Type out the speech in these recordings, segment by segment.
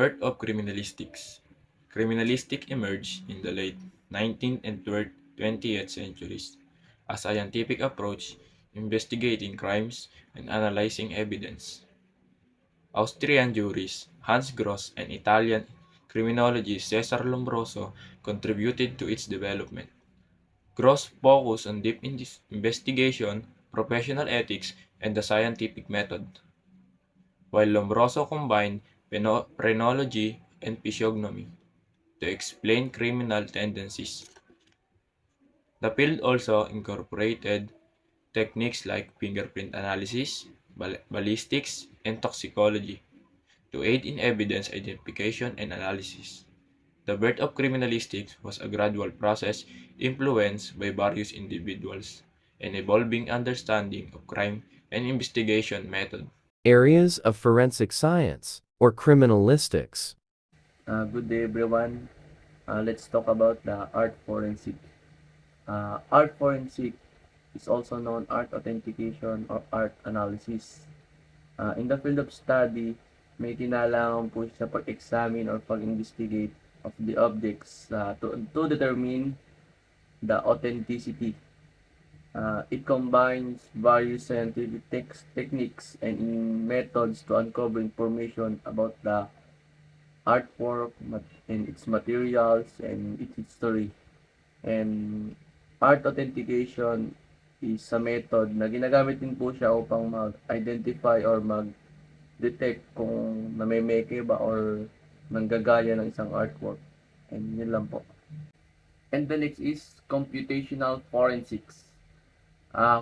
birth of criminalistics. Criminalistic emerged in the late 19th and 20th centuries, a scientific approach investigating crimes and analyzing evidence. Austrian jurist Hans Gross and Italian criminologist Cesare Lombroso contributed to its development. Gross focused on deep investigation, professional ethics, and the scientific method, while Lombroso combined phrenology and physiognomy to explain criminal tendencies. The field also incorporated techniques like fingerprint analysis, ballistics, and toxicology to aid in evidence identification and analysis. The birth of criminalistics was a gradual process influenced by various individuals and evolving understanding of crime and investigation method. Areas of forensic science or criminalistics. Good day, everyone. Let's talk about the art forensic. Art forensic is also known art authentication or art analysis. In the field of study, may kinalaman po siya sa pag-examine or pag-investigate of the objects to determine the authenticity. It combines various scientific techniques and methods to uncover information about the artwork and its materials and its history. And art authentication is a method na ginagamit din po siya upang mag-identify or mag-detect kung namemeke ba or nanggagaya ng isang artwork. And yun lang po. And the next is computational forensics.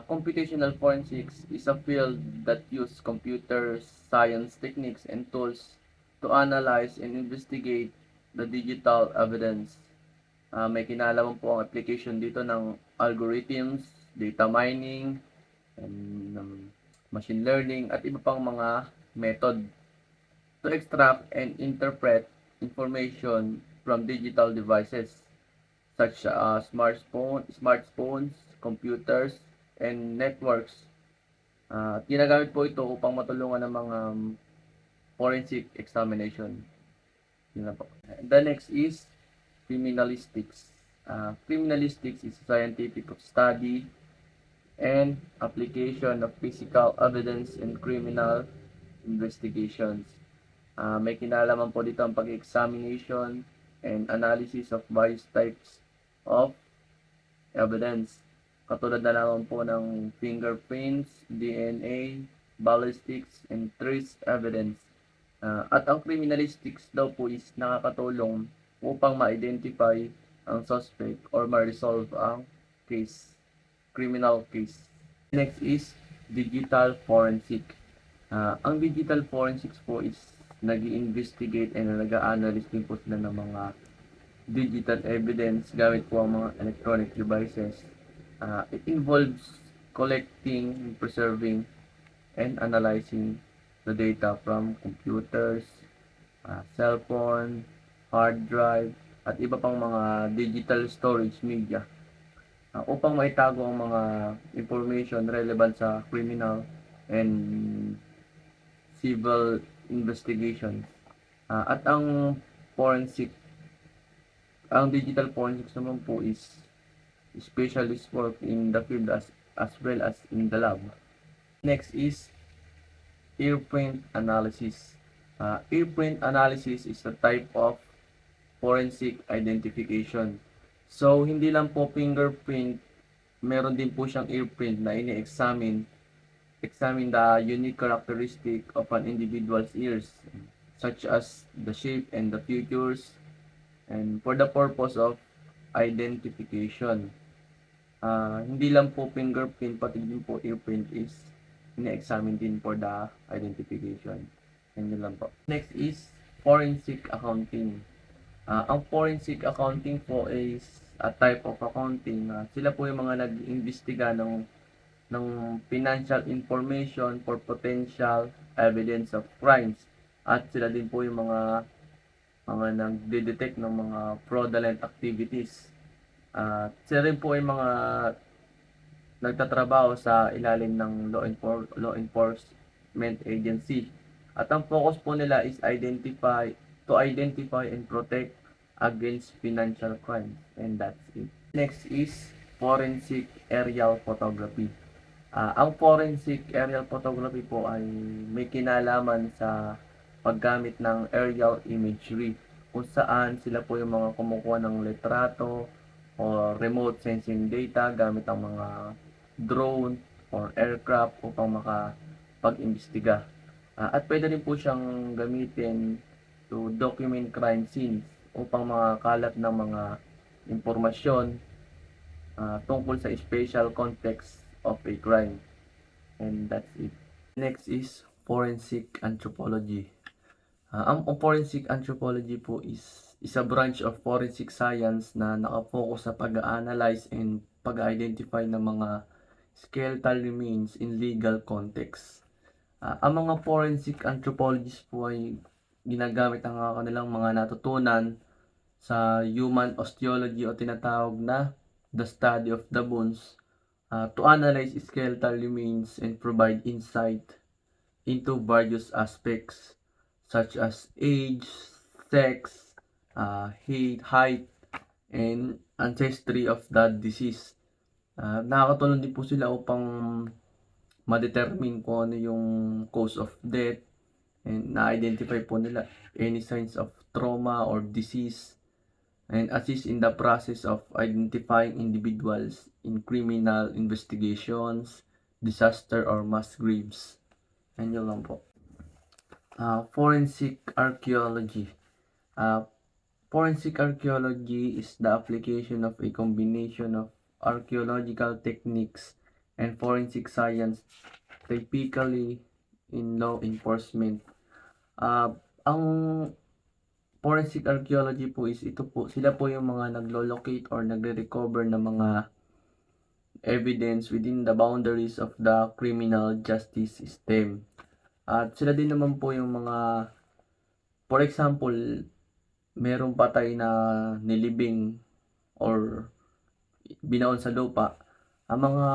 Computational forensics is a field that uses computer science techniques and tools to analyze and investigate the digital evidence. May kinalaman po ang application dito ng algorithms, data mining, and machine learning at iba pang mga method to extract and interpret information from digital devices such as smartphones, computers, and networks. Ginagamit po ito upang matulungan ng mga forensic examination. Yun na po. The next is criminalistics. Criminalistics is a scientific of study and application of physical evidence in criminal investigations. May kinalaman po dito ang pag-examination and analysis of various types of evidence. Katulad na naman po ng fingerprints, DNA, ballistics, and trace evidence. At ang criminalistics daw po is nakakatulong upang ma-identify ang suspect or ma-resolve ang criminal case. Next is digital forensic. Ang digital forensics po is nag-investigate and nag-analyze din po sila ng mga digital evidence gamit po ang mga electronic devices. It involves collecting, preserving, and analyzing the data from computers, cell phone, hard drive, at iba pang mga digital storage media upang maitago ang mga information relevant sa criminal and civil investigation. At ang digital forensics naman po is specialist work in the field as well as in the lab. Next is earprint analysis. Earprint analysis is a type of forensic identification. So, hindi lang po fingerprint, meron din po siyang earprint na ini-examine the unique characteristic of an individual's ears, such as the shape and the features, and for the purpose of identification. Hindi lang po fingerprint, pati din po earprint is ini-examine din for the identification. And yun lang po. Next is forensic accounting. Ang forensic accounting po is a type of accounting. Sila po yung mga nag-imbestiga ng financial information for potential evidence of crimes. At sila din po yung mga nagde-detect ng mga fraudulent activities. Sila rin po yung mga nagtatrabaho sa ilalim ng law enforcement agency. At ang focus po nila is identify to identify and protect against financial crimes. And that's it. Next is forensic aerial photography. Ang forensic aerial photography po ay may kinalaman sa paggamit ng aerial imagery kung saan sila po yung mga kumukuha ng litrato o remote sensing data gamit ang mga drone or aircraft upang makapag-imbestiga. At pwede rin po siyang gamitin to document crime scenes upang makakalap ng mga impormasyon tungkol sa special context of a crime. And that's it. Next is forensic anthropology. Ang forensic anthropology po is a branch of forensic science na nakafocus sa pag-analyze and pag-identify ng mga skeletal remains in legal context. Ang mga forensic anthropologists po ay ginagamit ang kanilang mga natutunan sa human osteology o tinatawag na the study of the bones to analyze skeletal remains and provide insight into various aspects such as age, sex, height, and ancestry of the deceased. Nakakatulong din po sila upang ma-determine kung ano yung cause of death and na-identify po nila any signs of trauma or disease and assist in the process of identifying individuals in criminal investigations, disaster or mass graves. Yan yun lang po. Forensic archaeology. Uh, Forensic archaeology is the application of a combination of archaeological techniques and forensic science, typically in law enforcement. Ang forensic archaeology po is ito po, sila po yung mga naglo-locate or nagre-recover ng mga evidence within the boundaries of the criminal justice system. At sila din naman po yung mga, for example, merong patay na nilibing or binaon sa lupa. Ang mga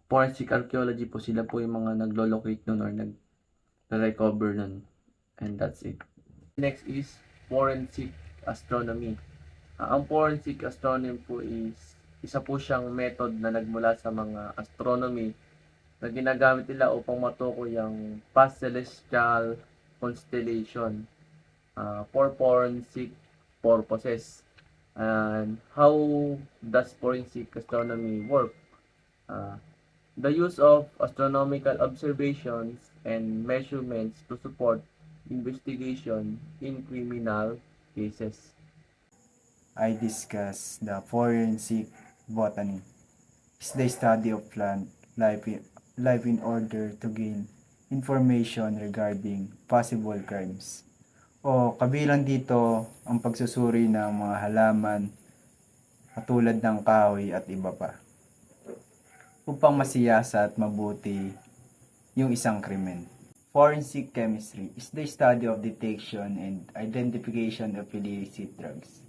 forensic archaeology po, sila po yung mga naglo-locate nun or nag-recover nun. And that's it. Next is forensic astronomy. Ang forensic astronomy po is isa po siyang method na nagmula sa mga astronomy na ginagamit nila upang matukoy ang past celestial constellation for forensic purposes. And how does forensic astronomy work? The use of astronomical observations and measurements to support investigation in criminal cases. I discuss the forensic botany. It's the study of plant life in order to gain information regarding possible crimes. O kabilang dito ang pagsusuri ng mga halaman katulad ng kahoy at iba pa upang masiyasat mabuti yung isang krimen. Forensic chemistry is the study of detection and identification of illicit drugs.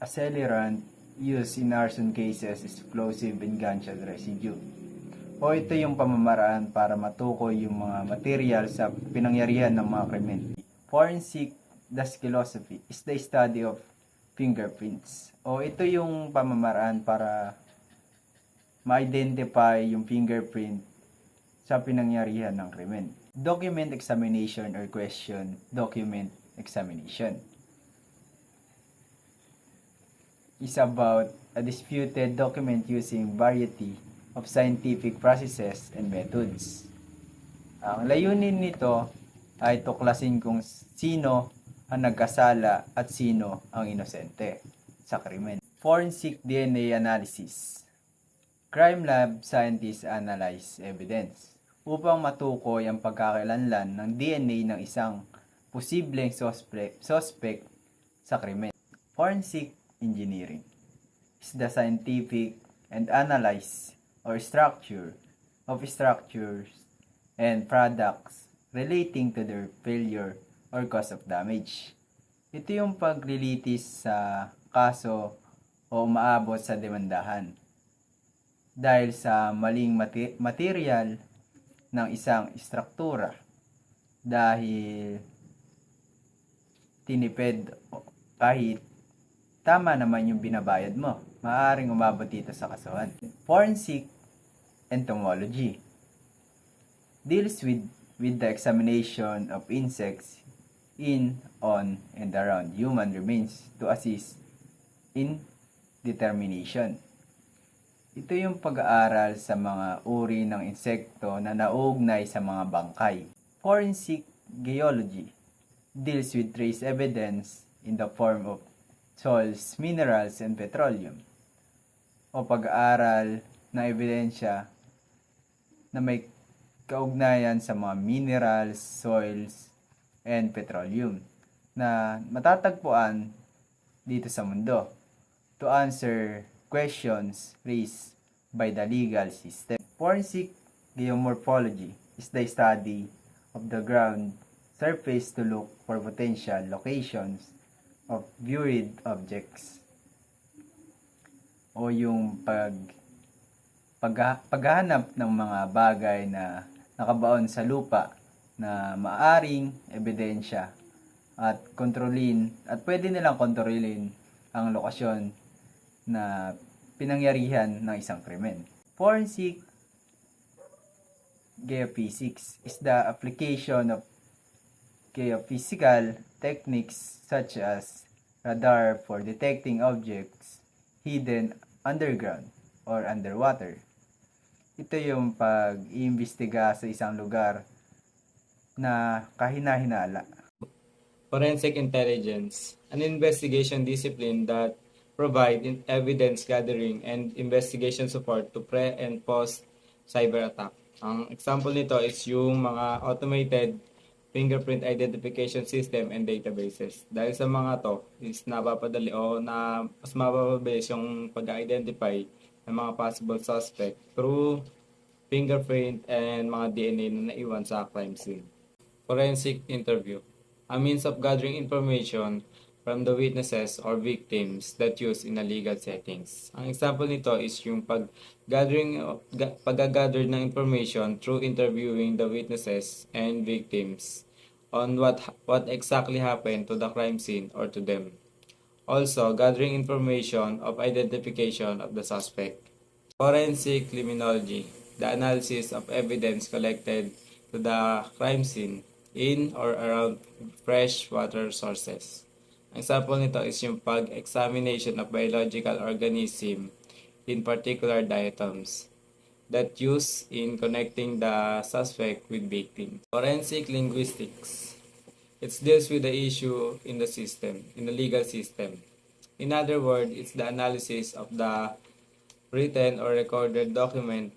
Accelerant used in arson cases is explosive and gunshot residue. O ito yung pamamaraan para matukoy yung mga material sa pinangyarihan ng mga krimen. Forensic dactyloscopy is the study of fingerprints. O ito yung pamamaraan para ma-identify yung fingerprint sa pinangyarihan ng krimen. Document examination or question document examination is about a disputed document using variety of scientific processes and methods. Ang layunin nito ay tuklasin kung sino ang nagkasala at sino ang inosente sa krimen. Forensic DNA analysis. Crime lab scientists analyze evidence upang matukoy ang pagkakakilanlan ng DNA ng isang posibleng suspect sa krimen. Forensic engineering is the scientific and analyze or structure of structures and products relating to their failure or cause of damage. Ito yung paglilitis sa kaso o umaabot sa demandahan dahil sa maling material ng isang istruktura dahil tinipid kahit tama naman yung binabayad mo. Maaaring umabot dito sa kasuhan. Forensic entomology deals with the examination of insects in, on, and around human remains to assist in determination. Ito yung pag-aaral sa mga uri ng insekto na nauugnay sa mga bangkay. Forensic geology deals with trace evidence in the form of soils, minerals, and petroleum. O pag-aaral ng ebidensya na may kaugnayan sa mga minerals, soils, and petroleum na matatagpuan dito sa mundo to answer questions raised by the legal system. Forensic geomorphology is the study of the ground surface to look for potential locations of buried objects o yung paghahanap ng mga bagay na nakabaon sa lupa na maaring ebidensya at kontrolin at pwede nilang kontrolin ang lokasyon na pinangyarihan ng isang krimen. Forensic geophysics is the application of geophysical techniques such as radar for detecting objects hidden underground or underwater. Ito yung pag-iimbestiga sa isang lugar na kahina-hinala. Forensic intelligence, an investigation discipline that provide evidence gathering and investigation support to pre- and post cyber attack. Ang example nito is yung mga automated fingerprint identification system and databases. Dahil sa mga to is napapadali o na mas mapapabilis yung pag-identify ng mga possible suspect through fingerprint and mga DNA na naiwan sa crime scene. Forensic interview, a means of gathering information from the witnesses or victims that used in a legal settings. Ang example nito is yung pag-gather ng information through interviewing the witnesses and victims on what exactly happened to the crime scene or to them. Also, gathering information of identification of the suspect. Forensic criminology, the analysis of evidence collected to the crime scene in or around fresh water sources. Ang example nito is yung pag-examination of biological organism, in particular diatoms, that use in connecting the suspect with victim. Forensic linguistics. It deals with the issue in the system, in the legal system. In other words, it's the analysis of the written or recorded document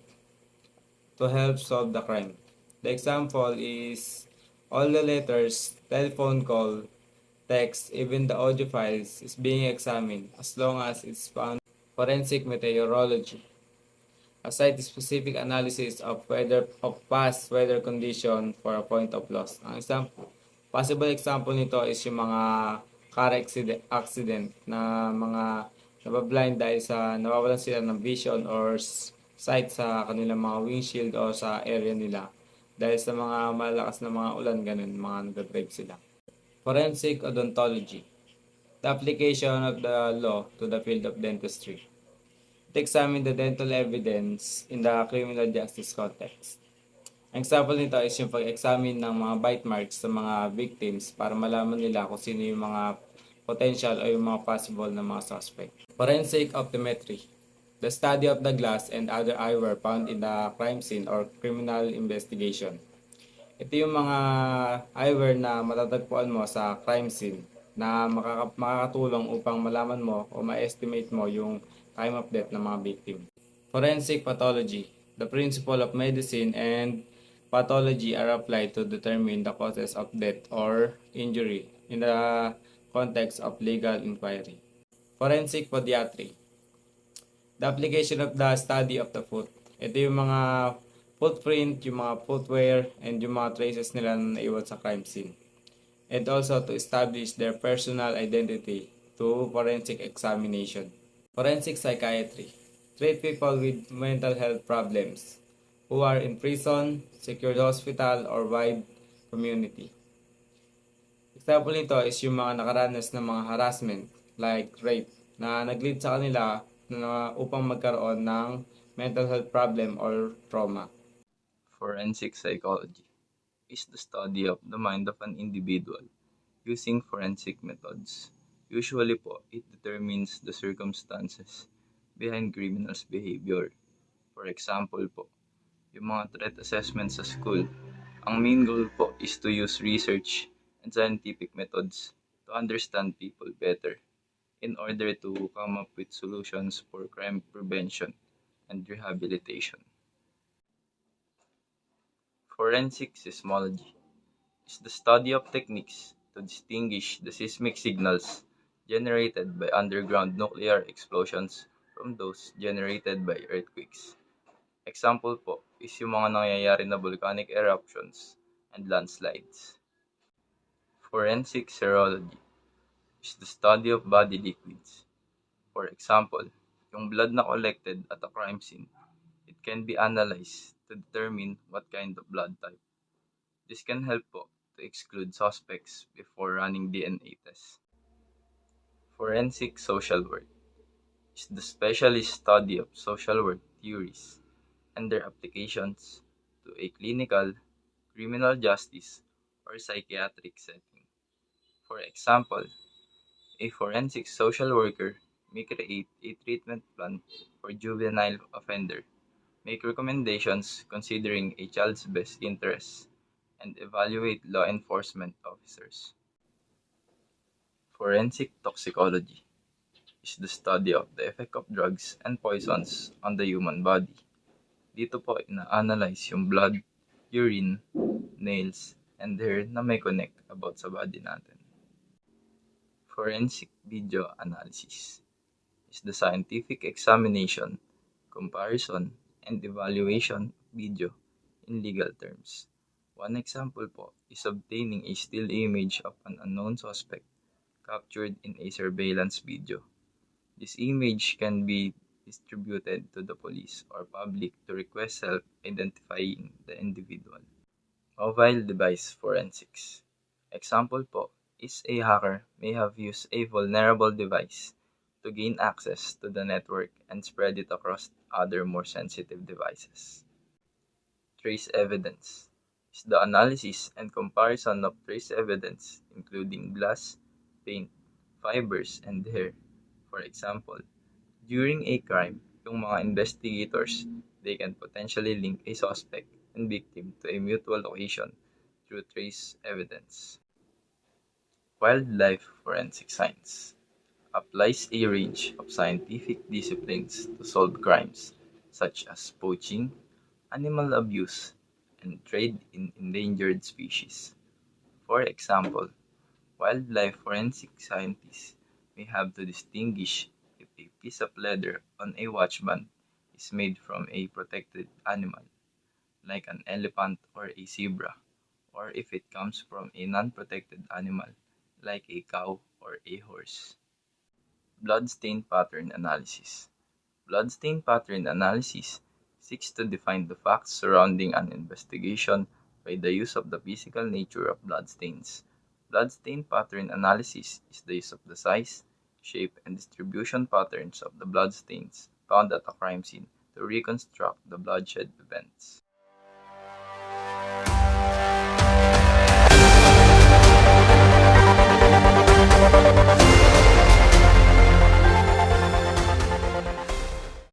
to help solve the crime. The example is all the letters, telephone call, text, even the audio files is being examined as long as it's found. Forensic meteorology, a site-specific analysis of past weather condition for a point of loss. Ang possible example nito is yung mga car accident na mga nabablind dahil sa nawawalan sila ng vision or sight sa kanilang mga windshield o sa area nila. Dahil sa mga malakas na mga ulan, ganun, mga nag-drive sila. Forensic odontology, the application of the law to the field of dentistry. It examines the dental evidence in the criminal justice context. Ang example nito is yung pag-examine ng mga bite marks sa mga victims para malaman nila kung sino yung mga potential o yung mga possible na mga suspect. Forensic optometry, the study of the glass and other eyewear found in the crime scene or criminal investigation. Ito yung mga eyewear na matatagpuan mo sa crime scene na makakatulong upang malaman mo o ma-estimate mo yung time of death ng mga victim. Forensic pathology, the principle of medicine and pathology are applied to determine the causes of death or injury in the context of legal inquiry. Forensic podiatry, the application of the study of the foot. Ito yung mga footprint, yung mga footwear, and yung mga traces nila na naiwan sa crime scene. And also to establish their personal identity to forensic examination. Forensic psychiatry, treat people with mental health problems who are in prison, secured hospital, or wide community. Example nito is yung mga nakaranas ng mga harassment like rape na nag-lead sa kanila na upang magkaroon ng mental health problem or trauma. Forensic psychology is the study of the mind of an individual using forensic methods. Usually po, it determines the circumstances behind criminals' behavior. For example po, yung mga threat assessment sa school, ang main goal po is to use research and scientific methods to understand people better in order to come up with solutions for crime prevention and rehabilitation. Forensic seismology is the study of techniques to distinguish the seismic signals generated by underground nuclear explosions from those generated by earthquakes. Example po is yung mga nangyayari na volcanic eruptions and landslides. Forensic serology is the study of body liquids. For example, yung blood na collected at a crime scene, it can be analyzed to determine what kind of blood type. This can help po to exclude suspects before running DNA tests. Forensic social work is the specialist study of social work theories and their applications to a clinical, criminal justice, or psychiatric setting. For example, a forensic social worker may create a treatment plan for juvenile offender, make recommendations considering a child's best interests, and evaluate law enforcement officers. Forensic toxicology is the study of the effect of drugs and poisons on the human body. Dito po ina-analyze yung blood, urine, nails, and hair na may connect about sa body natin. Forensic video analysis is the scientific examination, comparison, and evaluation of video in legal terms. One example po is obtaining a still image of an unknown suspect captured in a surveillance video. This image can be distributed to the police or public to request help identifying the individual. Mobile device forensics. Example po is a hacker may have used a vulnerable device to gain access to the network and spread it across other more sensitive devices. Trace evidence is the analysis and comparison of trace evidence including glass, paint, fibers, and hair. For example, during a crime, yung mga investigators, they can potentially link a suspect and victim to a mutual location through trace evidence. Wildlife forensic science applies a range of scientific disciplines to solve crimes such as poaching, animal abuse, and trade in endangered species. For example, wildlife forensic scientists may have to distinguish if a piece of leather on a watch band is made from a protected animal, like an elephant or a zebra, or if it comes from a non-protected animal, like a cow or a horse. Bloodstain pattern analysis. Bloodstain pattern analysis seeks to define the facts surrounding an investigation by the use of the physical nature of bloodstains. Bloodstain pattern analysis is the use of the size, shape, and distribution patterns of the bloodstains found at a crime scene to reconstruct the bloodshed events.